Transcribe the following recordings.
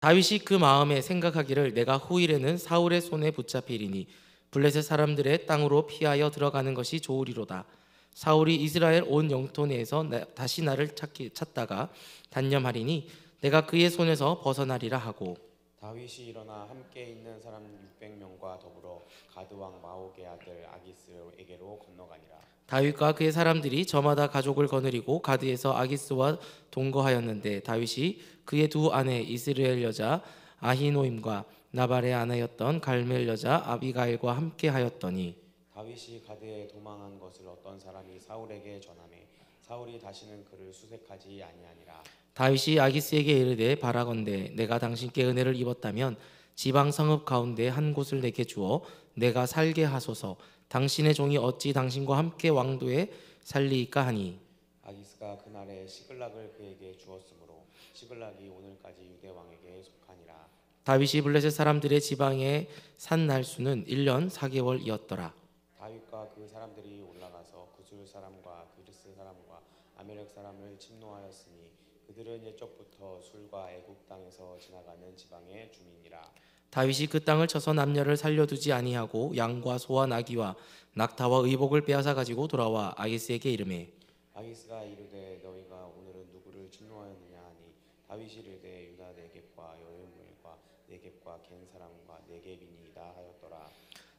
다윗이 그 마음에 생각하기를 내가 후일에는 사울의 손에 붙잡히리니 블레셋 사람들의 땅으로 피하여 들어가는 것이 좋으리로다. 사울이 이스라엘 온 영토 내에서 다시 나를 찾다가 단념하리니 내가 그의 손에서 벗어나리라 하고. 다윗이 일어나 함께 있는 사람 600명과 더불어 가드 왕 마옥의 아들 아기스에게로 건너가니라. 다윗과 그의 사람들이 저마다 가족을 거느리고 가드에서 아기스와 동거하였는데 다윗이 그의 두 아내 이스라엘 여자 아히노임과 나발의 아내였던 갈멜 여자 아비가일과 함께 하였더니 다윗이 가드에 도망한 것을 어떤 사람이 사울에게 전하매 사울이 다시는 그를 수색하지 아니하니라. 다윗이 아기스에게 이르되 바라건대 내가 당신께 은혜를 입었다면 지방 성읍 가운데 한 곳을 내게 주어 내가 살게 하소서. 당신의 종이 어찌 당신과 함께 왕도에 살리이까 하니. 아기스가 그날에 시글락을 그에게 주었으므로 시글락이 오늘까지 유대 왕에게 속하니라. 다윗이 블레셋 사람들의 지방에 산 날수는 1년 4개월이었더라. 다윗과 그 사람들이 올라가서 구술 사람과 그리스 사람과 아멜렉 사람을 침노하였으니 그들은 옛적부터 술과 애굽 땅에서 지나가는 지방의 주민이라. 다윗이 그 땅을 쳐서 남녀를 살려두지 아니하고 양과 소와 나귀와 낙타와 의복을 빼앗아 가지고 돌아와 아기스에게 이르매 아기스가 이르되 너희가 오늘은 누구를 침노하였느냐 하니 다윗이 이르되 유다 네겝과 여인물과 네겝과 겐 사람과 네겝이니이다 하였더라.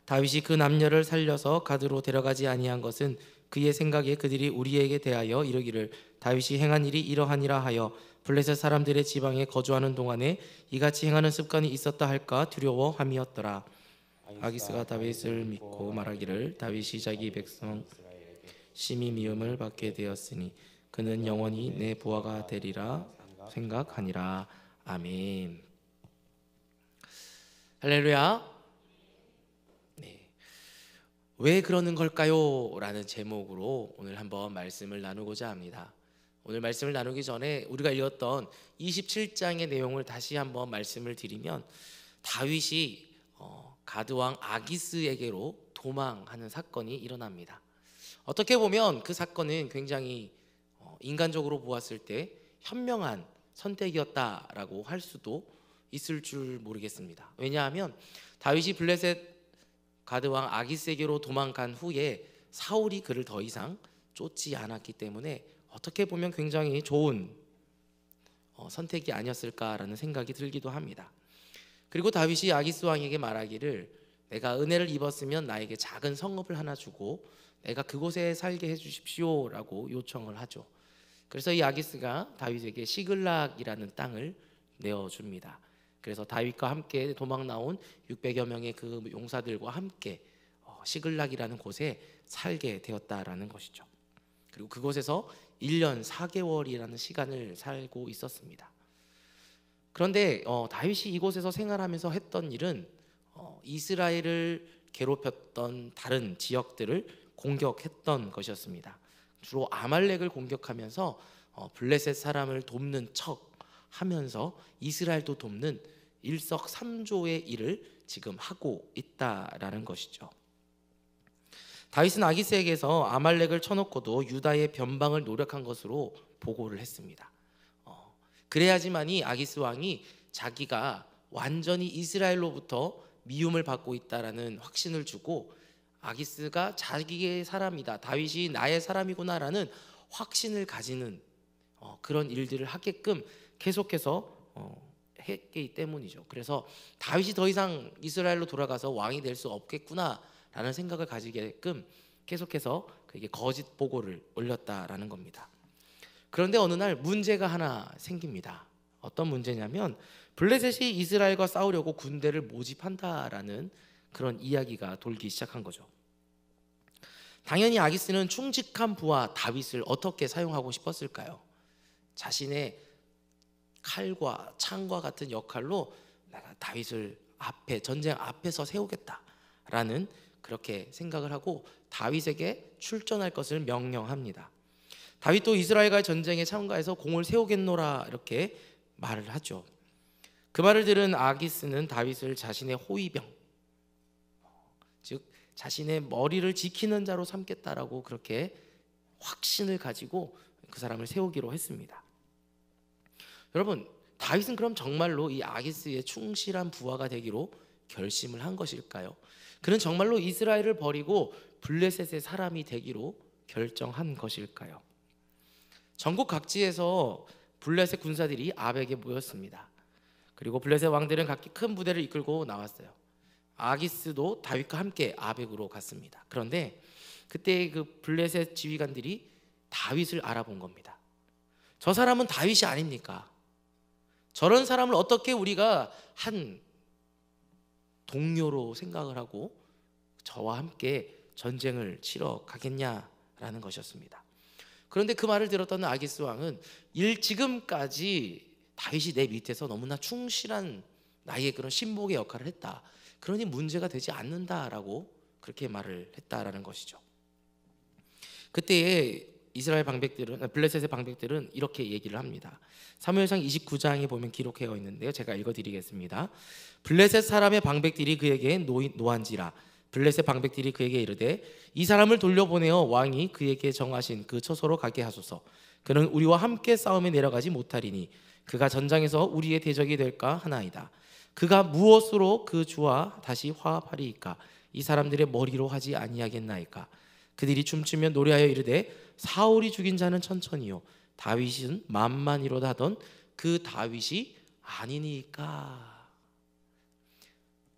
다윗이 그 남녀를 살려서 가드로 데려가지 아니한 것은 그의 생각에 그들이 우리에게 대하여 이르기를 다윗이 행한 일이 이러하니라 하여 블레셋 사람들의 지방에 거주하는 동안에 이같이 행하는 습관이 있었다 할까 두려워함이었더라. 아기스가 다윗을 믿고 말하기를 다윗이 자기 백성 이스라엘에게 심히 미움을 받게 되었으니 그는 영원히 내 부하가 되리라 생각하니라. 아멘. 할렐루야. 네. 왜 그러는 걸까요? 라는 제목으로 오늘 한번 말씀을 나누고자 합니다. 오늘 말씀을 나누기 전에 우리가 읽었던 27장의 내용을 다시 한번 말씀을 드리면 다윗이 가드 왕 아기스에게로 도망하는 사건이 일어납니다. 어떻게 보면 그 사건은 굉장히 인간적으로 보았을 때 현명한 선택이었다라고 할 수도 있을 줄 모르겠습니다. 왜냐하면 다윗이 블레셋 가드 왕 아기스에게로 도망간 후에 사울이 그를 더 이상 쫓지 않았기 때문에 어떻게 보면 굉장히 좋은 선택이 아니었을까라는 생각이 들기도 합니다. 그리고 다윗이 아기스 왕에게 말하기를 내가 은혜를 입었으면 나에게 작은 성읍을 하나 주고 내가 그곳에 살게 해주십시오라고 요청을 하죠. 그래서 이 아기스가 다윗에게 시글락이라는 땅을 내어줍니다. 그래서 다윗과 함께 도망 나온 600여 명의 그 용사들과 함께 시글락이라는 곳에 살게 되었다라는 것이죠. 그리고 그곳에서 1년 4개월이라는 시간을 살고 있었습니다. 그런데 다윗이 이곳에서 생활하면서 했던 일은 이스라엘을 괴롭혔던 다른 지역들을 공격했던 것이었습니다. 주로 아말렉을 공격하면서 블레셋 사람을 돕는 척 하면서 이스라엘도 돕는 일석삼조의 일을 지금 하고 있다라는 것이죠. 다윗은 아기스에게서 아말렉을 쳐놓고도 유다의 변방을 노력한 것으로 보고를 했습니다. 그래야지만이 아기스 왕이 자기가 완전히 이스라엘로부터 미움을 받고 있다라는 확신을 주고 아기스가 자기의 사람이다, 다윗이 나의 사람이구나라는 확신을 가지는 그런 일들을 하게끔 계속해서 했기 때문이죠. 그래서 다윗이 더 이상 이스라엘로 돌아가서 왕이 될 수 없겠구나라는 생각을 가지게끔 계속해서 그에게 거짓 보고를 올렸다라는 겁니다. 그런데 어느 날 문제가 하나 생깁니다. 어떤 문제냐면 블레셋이 이스라엘과 싸우려고 군대를 모집한다라는 그런 이야기가 돌기 시작한 거죠. 당연히 아기스는 충직한 부하 다윗을 어떻게 사용하고 싶었을까요? 자신의 칼과 창과 같은 역할로 내가 다윗을 전쟁 앞에서 세우겠다라는 그렇게 생각을 하고 다윗에게 출전할 것을 명령합니다. 다윗도 이스라엘과의 전쟁에 참가해서 공을 세우겠노라 이렇게 말을 하죠. 그 말을 들은 아기스는 다윗을 자신의 호위병, 즉 자신의 머리를 지키는 자로 삼겠다라고 그렇게 확신을 가지고 그 사람을 세우기로 했습니다. 여러분, 다윗은 그럼 정말로 이 아기스의 충실한 부하가 되기로 결심을 한 것일까요? 그는 정말로 이스라엘을 버리고 블레셋의 사람이 되기로 결정한 것일까요? 전국 각지에서 블레셋 군사들이 아벡에 모였습니다. 그리고 블레셋 왕들은 각기 큰 부대를 이끌고 나왔어요. 아기스도 다윗과 함께 아벡으로 갔습니다. 그런데 그때 그 블레셋 지휘관들이 다윗을 알아본 겁니다. 저 사람은 다윗이 아닙니까? 저런 사람을 어떻게 우리가 한 동료로 생각을 하고 저와 함께 전쟁을 치러 가겠냐라는 것이었습니다. 그런데 그 말을 들었던 아기스 왕은 지금까지 다윗이 내 밑에서 너무나 충실한 나의 그런 신복의 역할을 했다. 그러니 문제가 되지 않는다라고 그렇게 말을 했다라는 것이죠. 그때에 이스라엘 블레셋의 방백들은 이렇게 얘기를 합니다. 사무엘상 29장에 보면 기록되어 있는데요, 제가 읽어드리겠습니다. 블레셋 사람의 방백들이 그에게 노한지라. 블레셋 방백들이 그에게 이르되 이 사람을 돌려보내어 왕이 그에게 정하신 그 처소로 가게 하소서. 그는 우리와 함께 싸움에 내려가지 못하리니 그가 전장에서 우리의 대적이 될까 하나이다. 그가 무엇으로 그 주와 다시 화합하리이까? 이 사람들의 머리로 하지 아니하겠나이까? 그들이 춤추며 노래하여 이르되 사울이 죽인 자는 천천히요 다윗은 만만이로다 하던 그 다윗이 아니니까.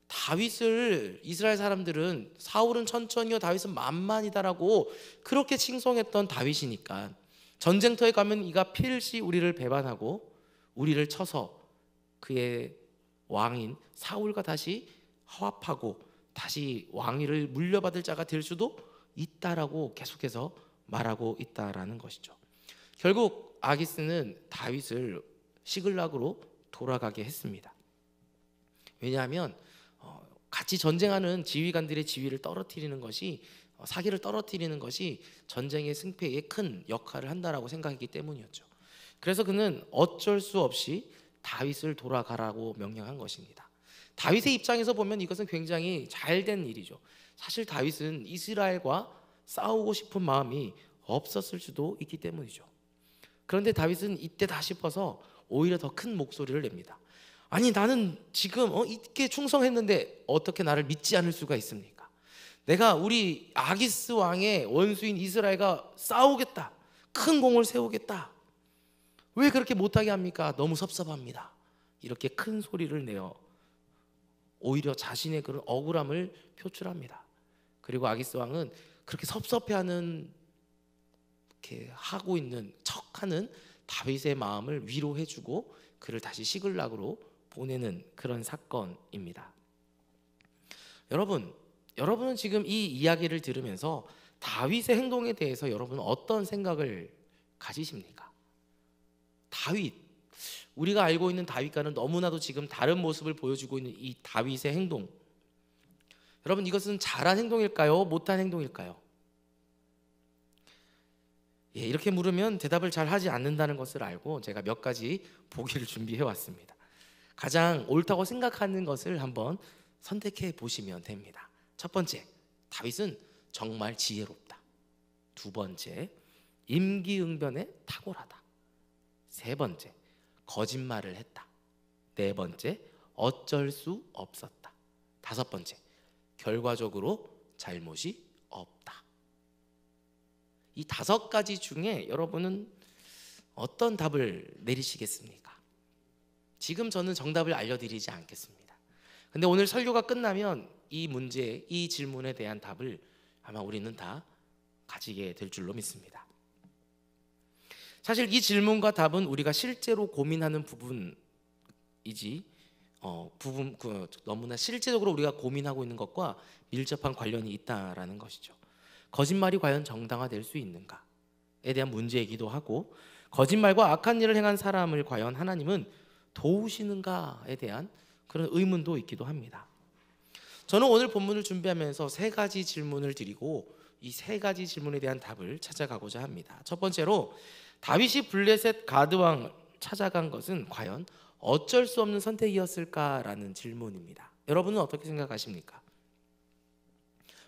다윗을 이스라엘 사람들은 사울은 천천히요 다윗은 만만이다라고 그렇게 칭송했던 다윗이니까 전쟁터에 가면 이가 필시 우리를 배반하고 우리를 쳐서 그의 왕인 사울과 다시 화합하고 다시 왕위를 물려받을 자가 될 수도 있다라고 계속해서 말하고 있다라는 것이죠. 결국 아기스는 다윗을 시글락으로 돌아가게 했습니다. 왜냐하면 같이 전쟁하는 지휘관들의 지위를 떨어뜨리는 것이 사기를 떨어뜨리는 것이 전쟁의 승패에 큰 역할을 한다라고 생각했기 때문이었죠. 그래서 그는 어쩔 수 없이 다윗을 돌아가라고 명령한 것입니다. 다윗의 입장에서 보면 이것은 굉장히 잘된 일이죠. 사실 다윗은 이스라엘과 싸우고 싶은 마음이 없었을 수도 있기 때문이죠. 그런데 다윗은 이때다 싶어서 오히려 더 큰 목소리를 냅니다. 아니 나는 지금 이렇게 충성했는데 어떻게 나를 믿지 않을 수가 있습니까? 내가 우리 아기스 왕의 원수인 이스라엘과 싸우겠다, 큰 공을 세우겠다, 왜 그렇게 못하게 합니까? 너무 섭섭합니다. 이렇게 큰 소리를 내어 오히려 자신의 그런 억울함을 표출합니다. 그리고 아기스 왕은 그렇게 섭섭해하는, 이렇게 하고 있는 척하는 다윗의 마음을 위로해주고 그를 다시 시글락으로 보내는 그런 사건입니다. 여러분은 지금 이 이야기를 들으면서 다윗의 행동에 대해서 여러분은 어떤 생각을 가지십니까? 다윗, 우리가 알고 있는 다윗과는 너무나도 지금 다른 모습을 보여주고 있는 이 다윗의 행동, 여러분 이것은 잘한 행동일까요? 못한 행동일까요? 이렇게 물으면 대답을 잘 하지 않는다는 것을 알고 제가 몇 가지 보기를 준비해 왔습니다. 가장 옳다고 생각하는 것을 한번 선택해 보시면 됩니다. 첫 번째, 다윗은 정말 지혜롭다. 두 번째, 임기응변에 탁월하다. 세 번째, 거짓말을 했다. 네 번째, 어쩔 수 없었다. 다섯 번째, 결과적으로 잘못이 없다. 이 다섯 가지 중에 여러분은 어떤 답을 내리시겠습니까? 지금 저는 정답을 알려드리지 않겠습니다. 근데 오늘 설교가 끝나면 이 문제, 이 질문에 대한 답을 아마 우리는 다 가지게 될 줄로 믿습니다. 사실 이 질문과 답은 우리가 실제로 고민하는 부분이지 너무나 실제적으로 우리가 고민하고 있는 것과 밀접한 관련이 있다라는 것이죠. 거짓말이 과연 정당화될 수 있는가에 대한 문제이기도 하고, 거짓말과 악한 일을 행한 사람을 과연 하나님은 도우시는가에 대한 그런 의문도 있기도 합니다. 저는 오늘 본문을 준비하면서 세 가지 질문을 드리고 이 세 가지 질문에 대한 답을 찾아가고자 합니다. 첫 번째로, 다윗이 블레셋 가드왕을 찾아간 것은 과연 어쩔 수 없는 선택이었을까라는 질문입니다. 여러분은 어떻게 생각하십니까?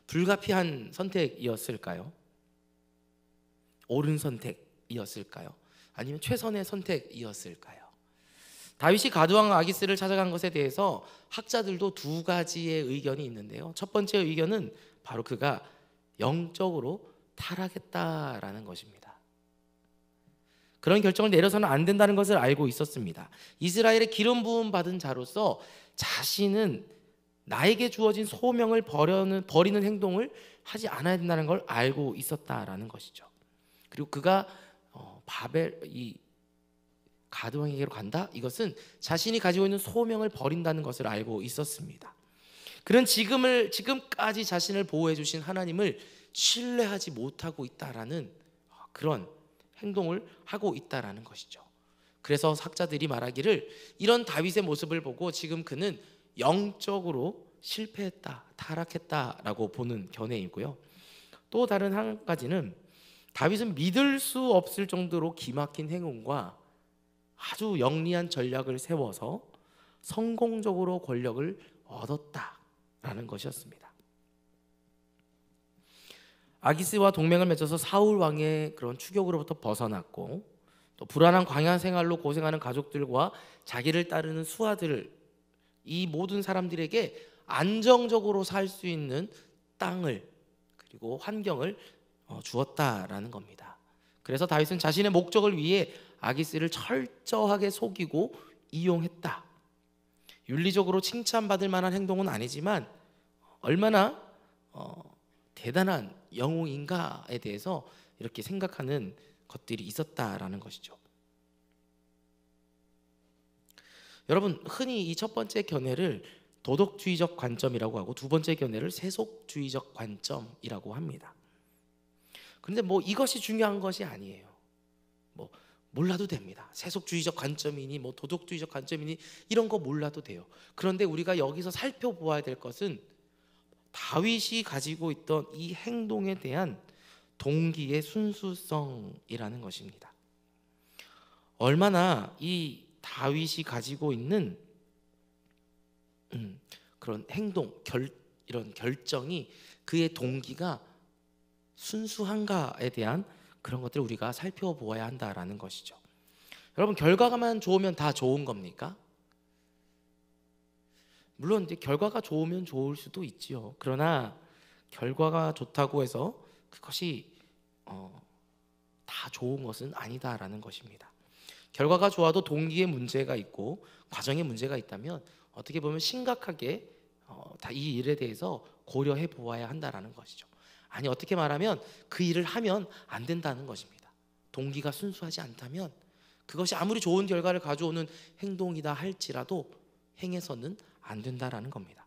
불가피한 선택이었을까요? 옳은 선택이었을까요? 아니면 최선의 선택이었을까요? 다윗이 가드왕 아기스를 찾아간 것에 대해서 학자들도 두 가지의 의견이 있는데요. 첫 번째 의견은 바로 그가 영적으로 타락했다라는 것입니다. 그런 결정을 내려서는 안 된다는 것을 알고 있었습니다. 이스라엘의 기름 부음 받은 자로서 자신은 나에게 주어진 소명을 버리는 행동을 하지 않아야 된다는 걸 알고 있었다라는 것이죠. 그리고 그가 이 가드왕에게로 간다? 이것은 자신이 가지고 있는 소명을 버린다는 것을 알고 있었습니다. 그는 지금까지 자신을 보호해 주신 하나님을 신뢰하지 못하고 있다라는 그런 행동을 하고 있다라는 것이죠. 그래서 학자들이 말하기를 이런 다윗의 모습을 보고 지금 그는 영적으로 실패했다, 타락했다라고 보는 견해이고요. 또 다른 한 가지는 다윗은 믿을 수 없을 정도로 기막힌 행운과 아주 영리한 전략을 세워서 성공적으로 권력을 얻었다라는 것이었습니다. 아기스와 동맹을 맺어서 사울 왕의 그런 추격으로부터 벗어났고, 또 불안한 광야 생활로 고생하는 가족들과 자기를 따르는 수하들, 이 모든 사람들에게 안정적으로 살 수 있는 땅을 그리고 환경을 주었다라는 겁니다. 그래서 다윗은 자신의 목적을 위해 아기스를 철저하게 속이고 이용했다. 윤리적으로 칭찬받을 만한 행동은 아니지만 얼마나 대단한 영웅인가에 대해서 이렇게 생각하는 것들이 있었다라는 것이죠. 여러분, 흔히 이 첫 번째 견해를 도덕주의적 관점이라고 하고 두 번째 견해를 세속주의적 관점이라고 합니다. 그런데 이것이 중요한 것이 아니에요. 몰라도 됩니다. 세속주의적 관점이니 도덕주의적 관점이니 이런 거 몰라도 돼요. 그런데 우리가 여기서 살펴보아야 될 것은 다윗이 가지고 있던 이 행동에 대한 동기의 순수성이라는 것입니다. 얼마나 이 다윗이 가지고 있는 그런 행동, 이런 결정이 그의 동기가 순수한가에 대한 그런 것들을 우리가 살펴보아야 한다라는 것이죠. 여러분, 결과가만 좋으면 다 좋은 겁니까? 물론 이제 결과가 좋으면 좋을 수도 있지요. 그러나 결과가 좋다고 해서 그것이 다 좋은 것은 아니다라는 것입니다. 결과가 좋아도 동기에 문제가 있고 과정에 문제가 있다면 어떻게 보면 심각하게 이 일에 대해서 고려해 보아야 한다라는 것이죠. 아니, 어떻게 말하면 그 일을 하면 안 된다는 것입니다. 동기가 순수하지 않다면 그것이 아무리 좋은 결과를 가져오는 행동이다 할지라도 행해서는 안 된다라는 겁니다.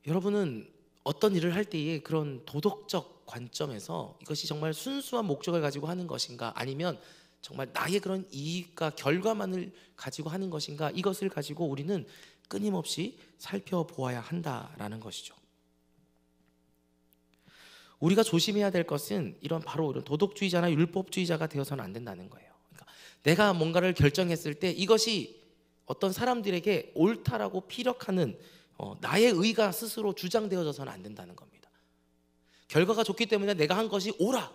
여러분은 어떤 일을 할 때에 그런 도덕적 관점에서 이것이 정말 순수한 목적을 가지고 하는 것인가, 아니면 정말 나의 그런 이익과 결과만을 가지고 하는 것인가, 이것을 가지고 우리는 끊임없이 살펴보아야 한다라는 것이죠. 우리가 조심해야 될 것은 바로 이런 도덕주의자나 율법주의자가 되어서는 안 된다는 거예요. 그러니까 내가 뭔가를 결정했을 때 이것이 어떤 사람들에게 옳다라고 피력하는 나의 의가 스스로 주장되어져서는 안 된다는 겁니다. 결과가 좋기 때문에 내가 한 것이 옳아,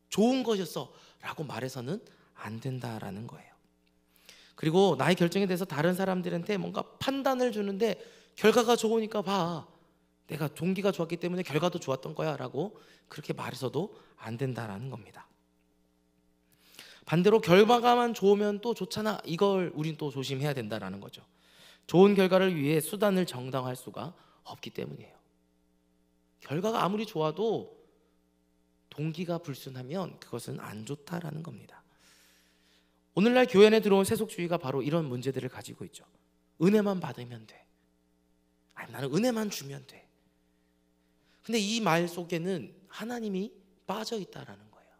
좋은 것이었어 라고 말해서는 안 된다라는 거예요. 그리고 나의 결정에 대해서 다른 사람들한테 뭔가 판단을 주는데 결과가 좋으니까 봐, 내가 동기가 좋았기 때문에 결과도 좋았던 거야 라고 그렇게 말해서도 안 된다라는 겁니다. 반대로 결과가만 좋으면 또 좋잖아, 이걸 우린 또 조심해야 된다라는 거죠. 좋은 결과를 위해 수단을 정당화할 수가 없기 때문이에요. 결과가 아무리 좋아도 동기가 불순하면 그것은 안 좋다라는 겁니다. 오늘날 교회 안에 들어온 세속주의가 바로 이런 문제들을 가지고 있죠. 은혜만 받으면 돼, 아니 나는 은혜만 주면 돼. 근데 이 말 속에는 하나님이 빠져 있다라는 거예요.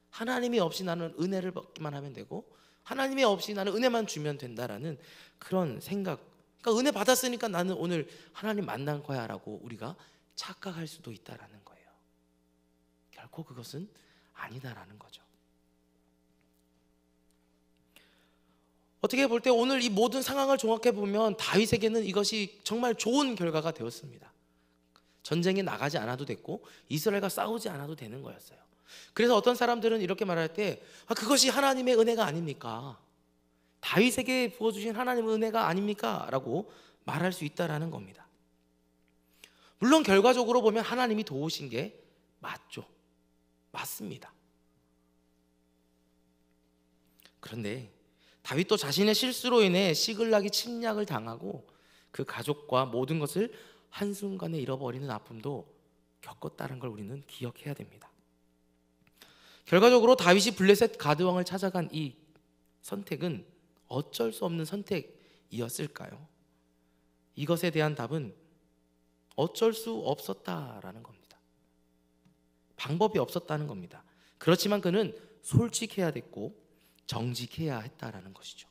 하나님이 없이 나는 은혜를 받기만 하면 되고 하나님이 없이 나는 은혜만 주면 된다라는 그런 생각, 그러니까 은혜 받았으니까 나는 오늘 하나님 만난 거야 라고 우리가 착각할 수도 있다라는 거예요. 결코 그것은 아니다라는 거죠. 어떻게 볼 때 오늘 이 모든 상황을 종합해 보면 다윗에게는 이것이 정말 좋은 결과가 되었습니다. 전쟁에 나가지 않아도 됐고 이스라엘과 싸우지 않아도 되는 거였어요. 그래서 어떤 사람들은 이렇게 말할 때 그것이 하나님의 은혜가 아닙니까? 다윗에게 부어주신 하나님의 은혜가 아닙니까? 라고 말할 수 있다라는 겁니다. 물론 결과적으로 보면 하나님이 도우신 게 맞죠. 맞습니다. 그런데 다윗도 자신의 실수로 인해 시글락이 침략을 당하고 그 가족과 모든 것을 한순간에 잃어버리는 아픔도 겪었다는 걸 우리는 기억해야 됩니다. 결과적으로 다윗이 블레셋 가드왕을 찾아간 이 선택은 어쩔 수 없는 선택이었을까요? 이것에 대한 답은 어쩔 수 없었다라는 겁니다. 방법이 없었다는 겁니다. 그렇지만 그는 솔직해야 됐고 정직해야 했다라는 것이죠.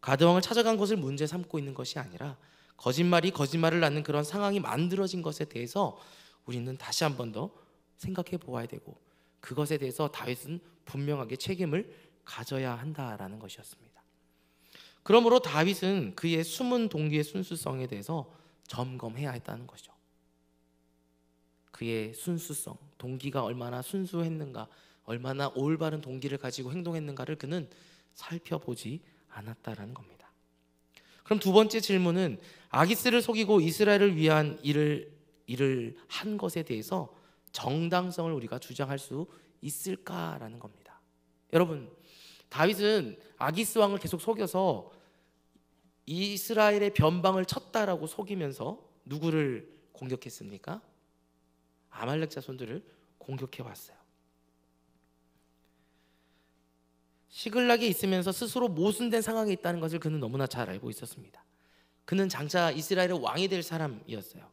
가드왕을 찾아간 것을 문제 삼고 있는 것이 아니라 거짓말이 거짓말을 낳는 그런 상황이 만들어진 것에 대해서 우리는 다시 한 번 더 생각해 보아야 되고 그것에 대해서 다윗은 분명하게 책임을 가져야 한다라는 것이었습니다. 그러므로 다윗은 그의 숨은 동기의 순수성에 대해서 점검해야 했다는 것이죠. 그의 순수성, 동기가 얼마나 순수했는가, 얼마나 올바른 동기를 가지고 행동했는가를 그는 살펴보지 않았다라는 겁니다. 그럼 두 번째 질문은 아기스를 속이고 이스라엘을 위한 일을 한 것에 대해서 정당성을 우리가 주장할 수 있을까라는 겁니다. 여러분, 다윗은 아기스 왕을 계속 속여서 이스라엘의 변방을 쳤다라고 속이면서 누구를 공격했습니까? 아말렉 자손들을 공격해 왔어요. 시글락에 있으면서 스스로 모순된 상황에 있다는 것을 그는 너무나 잘 알고 있었습니다. 그는 장차 이스라엘의 왕이 될 사람이었어요.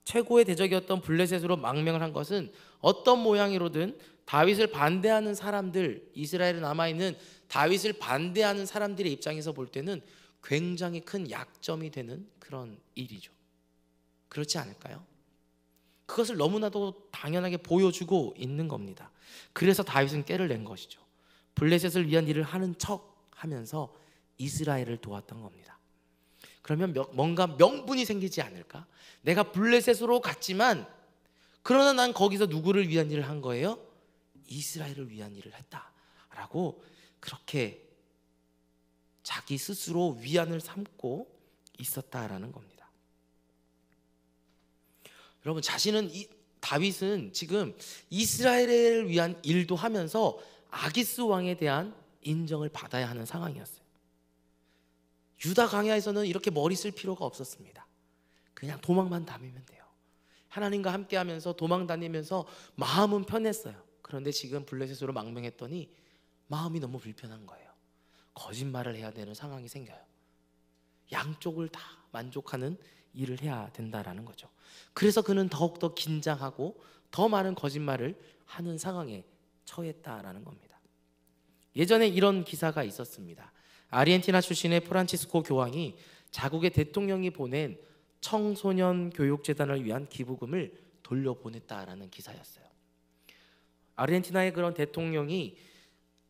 최고의 대적이었던 블레셋으로 망명을 한 것은 어떤 모양으로든 다윗을 반대하는 사람들, 이스라엘에 남아있는 다윗을 반대하는 사람들의 입장에서 볼 때는 굉장히 큰 약점이 되는 그런 일이죠. 그렇지 않을까요? 그것을 너무나도 당연하게 보여주고 있는 겁니다. 그래서 다윗은 꾀를 낸 것이죠. 블레셋을 위한 일을 하는 척 하면서 이스라엘을 도왔던 겁니다. 그러면 뭔가 명분이 생기지 않을까? 내가 블레셋으로 갔지만 그러나 난 거기서 누구를 위한 일을 한 거예요? 이스라엘을 위한 일을 했다라고 그렇게 자기 스스로 위안을 삼고 있었다라는 겁니다. 여러분, 다윗은 지금 이스라엘을 위한 일도 하면서 아기스 왕에 대한 인정을 받아야 하는 상황이었어요. 유다 광야에서는 이렇게 머리 쓸 필요가 없었습니다. 그냥 도망만 다니면 돼요. 하나님과 함께하면서 도망 다니면서 마음은 편했어요. 그런데 지금 블레셋으로 망명했더니 마음이 너무 불편한 거예요. 거짓말을 해야 되는 상황이 생겨요. 양쪽을 다 만족하는 일을 해야 된다라는 거죠. 그래서 그는 더욱더 긴장하고 더 많은 거짓말을 하는 상황에 처했다라는 겁니다. 예전에 이런 기사가 있었습니다. 아르헨티나 출신의 프란치스코 교황이 자국의 대통령이 보낸 청소년 교육재단을 위한 기부금을 돌려보냈다라는 기사였어요. 아르헨티나의 그런 대통령이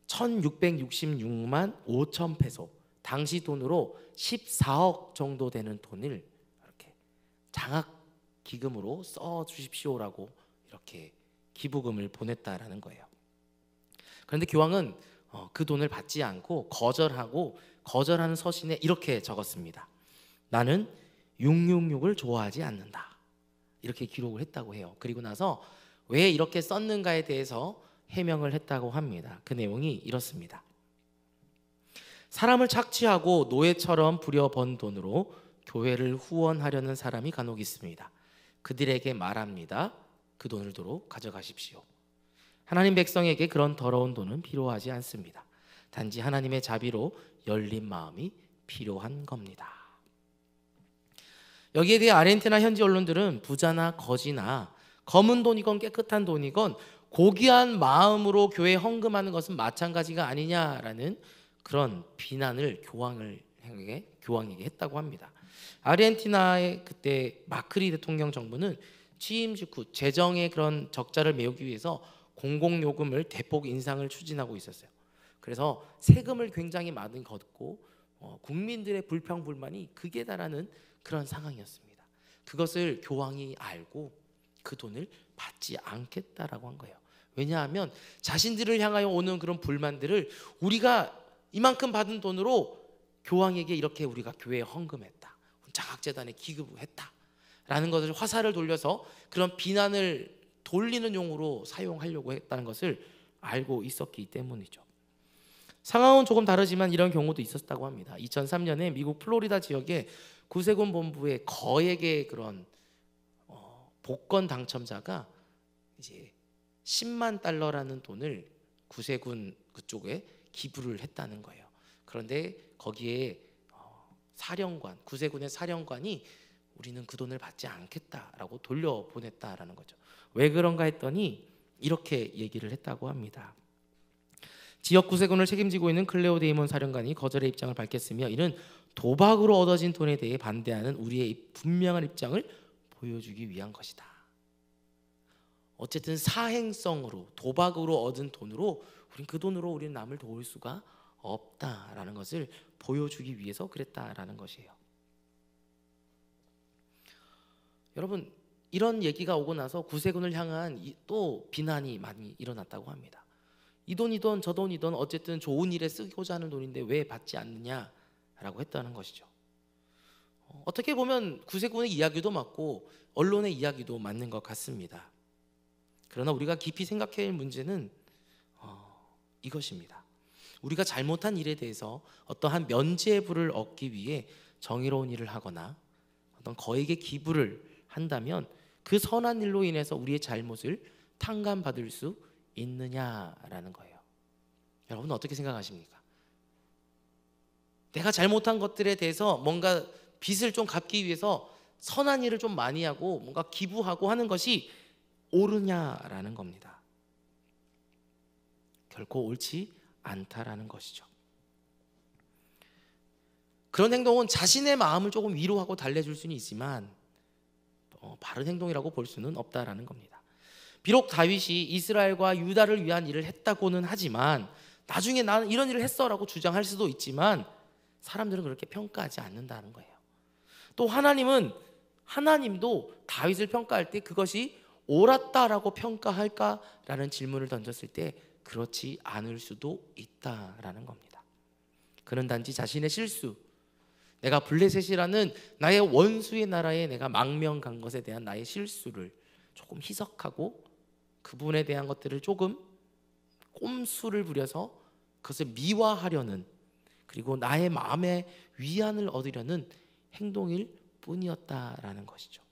1666만 5천 페소, 당시 돈으로 14억 정도 되는 돈을 이렇게 장학 기금으로 써 주십시오라고 이렇게 기부금을 보냈다라는 거예요. 그런데 교황은 그 돈을 받지 않고 거절하는 서신에 이렇게 적었습니다. 나는 666을 좋아하지 않는다. 이렇게 기록을 했다고 해요. 그리고 나서 왜 이렇게 썼는가에 대해서 해명을 했다고 합니다. 그 내용이 이렇습니다. 사람을 착취하고 노예처럼 부려번 돈으로 교회를 후원하려는 사람이 간혹 있습니다. 그들에게 말합니다. 그 돈을 도로 가져가십시오. 하나님 백성에게 그런 더러운 돈은 필요하지 않습니다. 단지 하나님의 자비로 열린 마음이 필요한 겁니다. 여기에 대해 아르헨티나 현지 언론들은 부자나 거지나 검은 돈이건 깨끗한 돈이건 고귀한 마음으로 교회에 헌금하는 것은 마찬가지가 아니냐라는 그런 비난을 교황에게 했다고 합니다. 아르헨티나의 그때 마크리 대통령 정부는 취임 직후 재정의 그런 적자를 메우기 위해서 공공요금을 대폭 인상을 추진하고 있었어요. 그래서 세금을 굉장히 많이 걷고 국민들의 불평불만이 극에 달하는 그런 상황이었습니다. 그것을 교황이 알고 그 돈을 받지 않겠다라고 한 거예요. 왜냐하면 자신들을 향하여 오는 그런 불만들을 우리가 이만큼 받은 돈으로 교황에게 이렇게 우리가 교회에 헌금했다, 자각재단에 기부했다 라는 것을 화살을 돌려서 그런 비난을 돌리는 용으로 사용하려고 했다는 것을 알고 있었기 때문이죠. 상황은 조금 다르지만 이런 경우도 있었다고 합니다. 2003년에 미국 플로리다 지역의 구세군 본부의 거액의 그런 복권 당첨자가 이제 10만 달러라는 돈을 구세군 그쪽에 기부를 했다는 거예요. 그런데 거기에 사령관, 구세군의 사령관이 우리는 그 돈을 받지 않겠다라고 돌려보냈다라는 거죠. 왜 그런가 했더니 이렇게 얘기를 했다고 합니다. 지역 구세군을 책임지고 있는 클레오 데이먼 사령관이 거절의 입장을 밝혔으며 이는 도박으로 얻어진 돈에 대해 반대하는 우리의 분명한 입장을 보여주기 위한 것이다. 어쨌든 사행성으로 도박으로 얻은 돈으로 우린 그 돈으로 우리는 남을 도울 수가 없다라는 것을 보여주기 위해서 그랬다라는 것이에요. 여러분, 이런 얘기가 오고 나서 구세군을 향한 또 비난이 많이 일어났다고 합니다. 이 돈이든 저 돈이든 어쨌든 좋은 일에 쓰고자 하는 돈인데 왜 받지 않느냐라고 했다는 것이죠. 어떻게 보면 구세군의 이야기도 맞고 언론의 이야기도 맞는 것 같습니다. 그러나 우리가 깊이 생각해야 할 문제는 이것입니다. 우리가 잘못한 일에 대해서 어떠한 면죄부를 얻기 위해 정의로운 일을 하거나 어떤 거액의 기부를 한다면 그 선한 일로 인해서 우리의 잘못을 탕감받을 수 있느냐라는 거예요. 여러분 어떻게 생각하십니까? 내가 잘못한 것들에 대해서 뭔가 빚을 좀 갚기 위해서 선한 일을 좀 많이 하고 뭔가 기부하고 하는 것이 옳으냐라는 겁니다. 결코 옳지 않다라는 것이죠. 그런 행동은 자신의 마음을 조금 위로하고 달래줄 수는 있지만 바른 행동이라고 볼 수는 없다라는 겁니다. 비록 다윗이 이스라엘과 유다를 위한 일을 했다고는 하지만 나중에 나는 이런 일을 했어라고 주장할 수도 있지만 사람들은 그렇게 평가하지 않는다는 거예요. 또 하나님도 다윗을 평가할 때 그것이 옳았다라고 평가할까라는 질문을 던졌을 때 그렇지 않을 수도 있다라는 겁니다. 그는 단지 자신의 실수, 내가 블레셋이라는 나의 원수의 나라에 내가 망명 간 것에 대한 나의 실수를 조금 희석하고 그 부분에 대한 것들을 조금 꼼수를 부려서 그것을 미화하려는, 그리고 나의 마음의 위안을 얻으려는 행동일 뿐이었다라는 것이죠.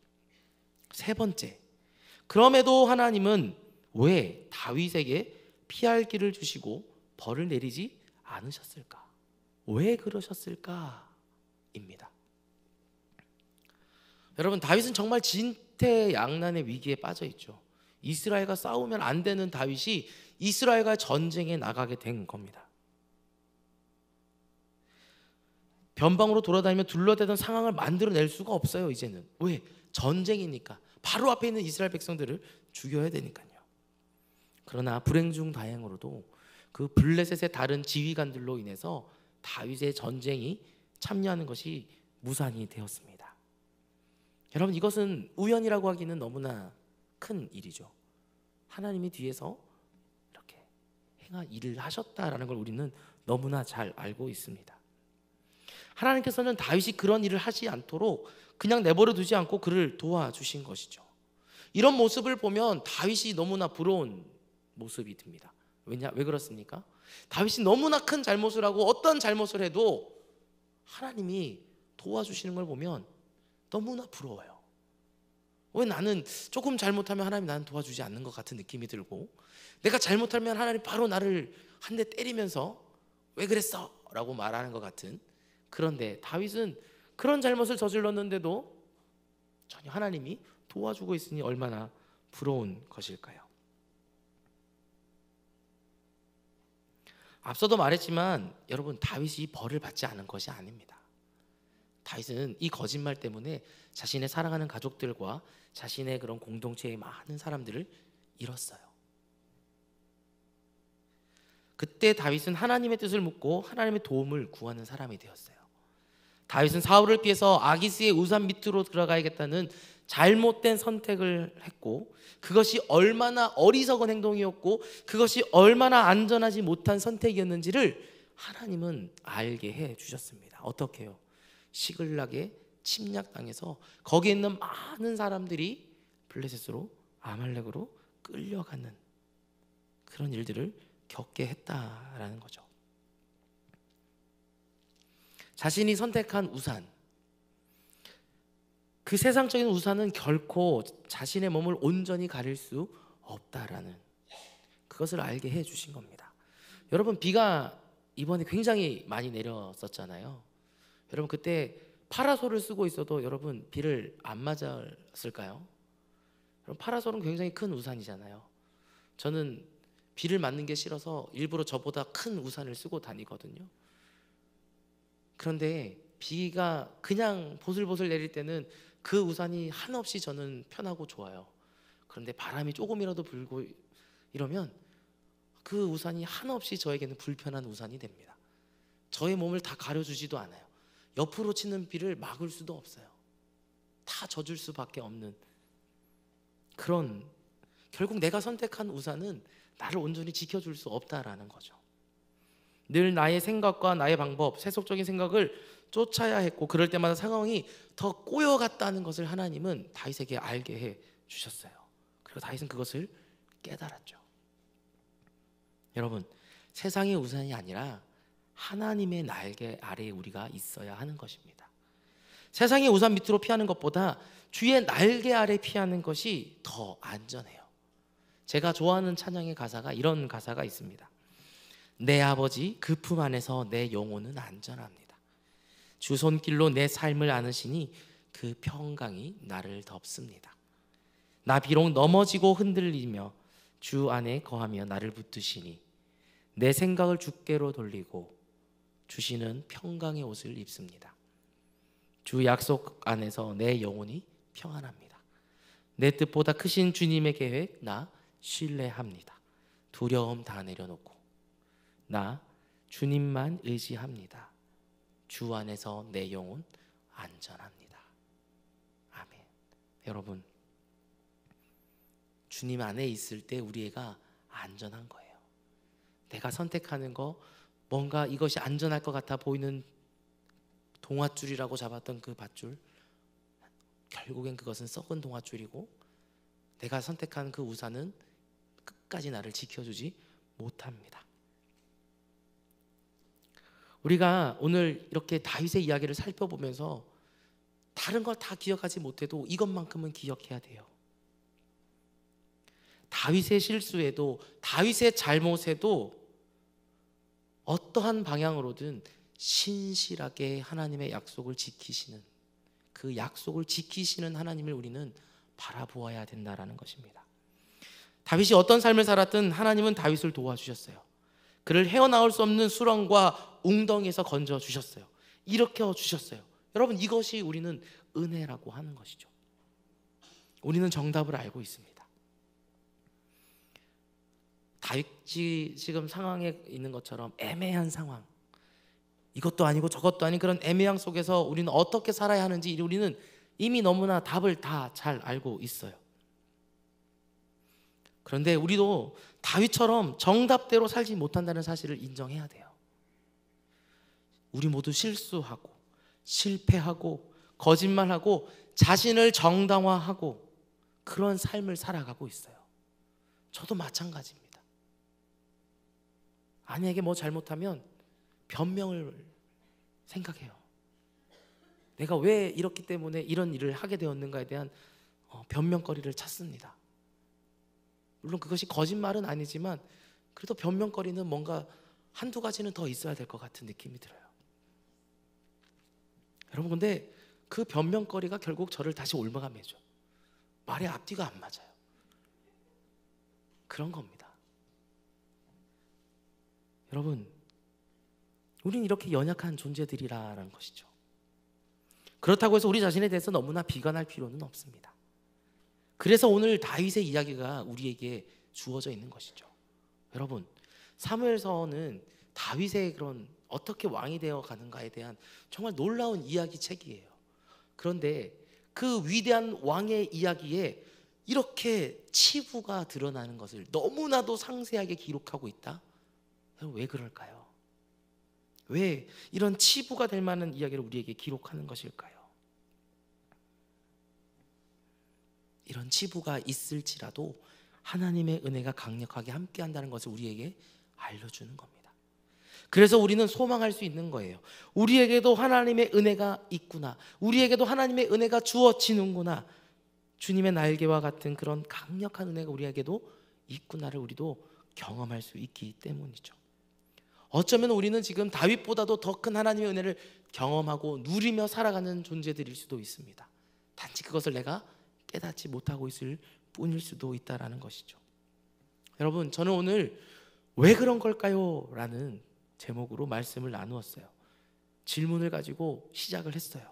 세 번째, 그럼에도 하나님은 왜 다윗에게 피할 길을 주시고 벌을 내리지 않으셨을까? 왜 그러셨을까? 입니다. 여러분, 다윗은 정말 진퇴양난의 위기에 빠져 있죠. 이스라엘과 싸우면 안 되는 다윗이 이스라엘과 전쟁에 나가게 된 겁니다. 변방으로 돌아다니며 둘러대던 상황을 만들어낼 수가 없어요. 이제는 왜? 전쟁이니까. 바로 앞에 있는 이스라엘 백성들을 죽여야 되니까요. 그러나 불행 중 다행으로도 그 블레셋의 다른 지휘관들로 인해서 다윗의 전쟁이 참여하는 것이 무산이 되었습니다. 여러분, 이것은 우연이라고 하기는 너무나 큰 일이죠. 하나님이 뒤에서 이렇게 행한 일을 하셨다라는 걸 우리는 너무나 잘 알고 있습니다. 하나님께서는 다윗이 그런 일을 하지 않도록 그냥 내버려 두지 않고 그를 도와주신 것이죠. 이런 모습을 보면 다윗이 너무나 부러운 모습이 듭니다. 왜 그렇습니까? 다윗이 너무나 큰 잘못을 하고 어떤 잘못을 해도 하나님이 도와주시는 걸 보면 너무나 부러워요. 왜 나는 조금 잘못하면 하나님이 나는 도와주지 않는 것 같은 느낌이 들고, 내가 잘못하면 하나님 바로 나를 한 대 때리면서 왜 그랬어? 라고 말하는 것 같은. 그런데 다윗은 그런 잘못을 저질렀는데도 전혀 하나님이 도와주고 있으니 얼마나 부러운 것일까요? 앞서도 말했지만 여러분, 다윗이 벌을 받지 않은 것이 아닙니다. 다윗은 이 거짓말 때문에 자신의 사랑하는 가족들과 자신의 그런 공동체의 많은 사람들을 잃었어요. 그때 다윗은 하나님의 뜻을 묻고 하나님의 도움을 구하는 사람이 되었어요. 다윗은 사울을 피해서 아기스의 우산 밑으로 들어가야겠다는 잘못된 선택을 했고, 그것이 얼마나 어리석은 행동이었고, 그것이 얼마나 안전하지 못한 선택이었는지를 하나님은 알게 해 주셨습니다. 어떻게 해요? 시글락에 침략당해서 거기에 있는 많은 사람들이 블레셋으로, 아말렉으로 끌려가는 그런 일들을 겪게 했다라는 거죠. 자신이 선택한 우산, 그 세상적인 우산은 결코 자신의 몸을 온전히 가릴 수 없다라는 그것을 알게 해 주신 겁니다. 여러분, 비가 이번에 굉장히 많이 내렸었잖아요. 여러분, 그때 파라솔을 쓰고 있어도 여러분 비를 안 맞았을까요? 여러분, 파라솔은 굉장히 큰 우산이잖아요. 저는 비를 맞는 게 싫어서 일부러 저보다 큰 우산을 쓰고 다니거든요. 그런데 비가 그냥 보슬보슬 내릴 때는 그 우산이 한없이 저는 편하고 좋아요. 그런데 바람이 조금이라도 불고 이러면 그 우산이 한없이 저에게는 불편한 우산이 됩니다. 저의 몸을 다 가려주지도 않아요. 옆으로 치는 비를 막을 수도 없어요. 다 젖을 수밖에 없는 그런, 결국 내가 선택한 우산은 나를 온전히 지켜줄 수 없다라는 거죠. 늘 나의 생각과 나의 방법, 세속적인 생각을 쫓아야 했고, 그럴 때마다 상황이 더 꼬여갔다는 것을 하나님은 다윗에게 알게 해 주셨어요. 그리고 다윗은 그것을 깨달았죠. 여러분, 세상의 우산이 아니라 하나님의 날개 아래에 우리가 있어야 하는 것입니다. 세상의 우산 밑으로 피하는 것보다 주의 날개 아래 피하는 것이 더 안전해요. 제가 좋아하는 찬양의 가사가 이런 가사가 있습니다. 내 아버지 그 품 안에서 내 영혼은 안전합니다. 주 손길로 내 삶을 안으시니 그 평강이 나를 덮습니다. 나 비록 넘어지고 흔들리며 주 안에 거하며 나를 붙드시니 내 생각을 주께로 돌리고 주시는 평강의 옷을 입습니다. 주 약속 안에서 내 영혼이 평안합니다. 내 뜻보다 크신 주님의 계획 나 신뢰합니다. 두려움 다 내려놓고 나 주님만 의지합니다. 주 안에서 내 영혼 안전합니다. 아멘. 여러분, 주님 안에 있을 때 우리가 안전한 거예요. 내가 선택하는 거, 뭔가 이것이 안전할 것 같아 보이는 동아줄이라고 잡았던 그 밧줄, 결국엔 그것은 썩은 동아줄이고, 내가 선택한 그 우산은 끝까지 나를 지켜주지 못합니다. 우리가 오늘 이렇게 다윗의 이야기를 살펴보면서 다른 걸 다 기억하지 못해도 이것만큼은 기억해야 돼요. 다윗의 실수에도, 다윗의 잘못에도 어떠한 방향으로든 신실하게 하나님의 약속을 지키시는, 그 약속을 지키시는 하나님을 우리는 바라보아야 된다라는 것입니다. 다윗이 어떤 삶을 살았든 하나님은 다윗을 도와주셨어요. 그를 헤어나올 수 없는 수렁과 웅덩이에서 건져 주셨어요. 일으켜 주셨어요. 여러분, 이것이 우리는 은혜라고 하는 것이죠. 우리는 정답을 알고 있습니다. 다윗이 지금 상황에 있는 것처럼 애매한 상황, 이것도 아니고 저것도 아닌 그런 애매함 속에서 우리는 어떻게 살아야 하는지 우리는 이미 너무나 답을 다 잘 알고 있어요. 그런데 우리도 다윗처럼 정답대로 살지 못한다는 사실을 인정해야 돼요. 우리 모두 실수하고 실패하고 거짓말하고 자신을 정당화하고 그런 삶을 살아가고 있어요. 저도 마찬가지입니다. 아내에게 뭐 잘못하면 변명을 생각해요. 내가 왜 이렇기 때문에 이런 일을 하게 되었는가에 대한 변명거리를 찾습니다. 물론 그것이 거짓말은 아니지만 그래도 변명거리는 뭔가 한두 가지는 더 있어야 될 것 같은 느낌이 들어요. 여러분, 근데 그 변명거리가 결국 저를 다시 올바감해줘. 말의 앞뒤가 안 맞아요. 그런 겁니다. 여러분, 우린 이렇게 연약한 존재들이라는 것이죠. 그렇다고 해서 우리 자신에 대해서 너무나 비관할 필요는 없습니다. 그래서 오늘 다윗의 이야기가 우리에게 주어져 있는 것이죠. 여러분, 사무엘서는 다윗의 그런 어떻게 왕이 되어 가는가에 대한 정말 놀라운 이야기 책이에요. 그런데 그 위대한 왕의 이야기에 이렇게 치부가 드러나는 것을 너무나도 상세하게 기록하고 있다? 왜 그럴까요? 왜 이런 치부가 될 만한 이야기를 우리에게 기록하는 것일까요? 이런 치부가 있을지라도 하나님의 은혜가 강력하게 함께한다는 것을 우리에게 알려주는 겁니다. 그래서 우리는 소망할 수 있는 거예요. 우리에게도 하나님의 은혜가 있구나, 우리에게도 하나님의 은혜가 주어지는구나, 주님의 날개와 같은 그런 강력한 은혜가 우리에게도 있구나를 우리도 경험할 수 있기 때문이죠. 어쩌면 우리는 지금 다윗보다도 더 큰 하나님의 은혜를 경험하고 누리며 살아가는 존재들일 수도 있습니다. 단지 그것을 내가 깨닫지 못하고 있을 뿐일 수도 있다라는 것이죠. 여러분, 저는 오늘 왜 그런 걸까요? 라는 제목으로 말씀을 나누었어요. 질문을 가지고 시작을 했어요.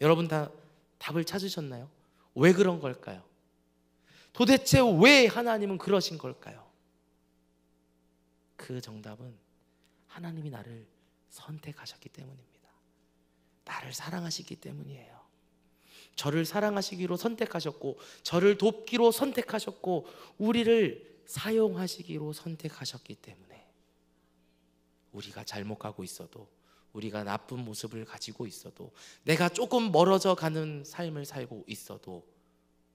여러분 다 답을 찾으셨나요? 왜 그런 걸까요? 도대체 왜 하나님은 그러신 걸까요? 그 정답은 하나님이 나를 선택하셨기 때문입니다. 나를 사랑하시기 때문이에요. 저를 사랑하시기로 선택하셨고, 저를 돕기로 선택하셨고, 우리를 사용하시기로 선택하셨기 때문에 우리가 잘못 가고 있어도, 우리가 나쁜 모습을 가지고 있어도, 내가 조금 멀어져 가는 삶을 살고 있어도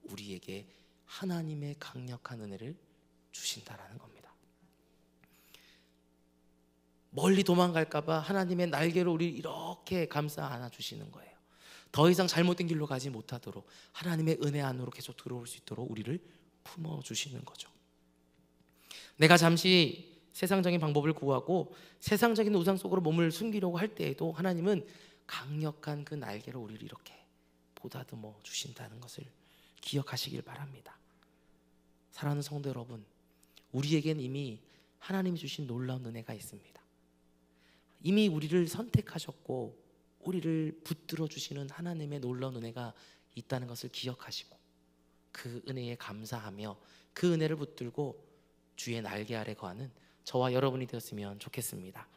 우리에게 하나님의 강력한 은혜를 주신다라는 겁니다. 멀리 도망갈까 봐 하나님의 날개로 우리를 이렇게 감싸 안아주시는 거예요. 더 이상 잘못된 길로 가지 못하도록 하나님의 은혜 안으로 계속 들어올 수 있도록 우리를 품어주시는 거죠. 내가 잠시 세상적인 방법을 구하고 세상적인 우상 속으로 몸을 숨기려고 할 때에도 하나님은 강력한 그 날개로 우리를 이렇게 보다듬어 주신다는 것을 기억하시길 바랍니다. 사랑하는 성도 여러분, 우리에겐 이미 하나님이 주신 놀라운 은혜가 있습니다. 이미 우리를 선택하셨고 우리를 붙들어 주시는 하나님의 놀라운 은혜가 있다는 것을 기억하시고 그 은혜에 감사하며 그 은혜를 붙들고 주의 날개 아래 거하는 저와 여러분이 되었으면 좋겠습니다.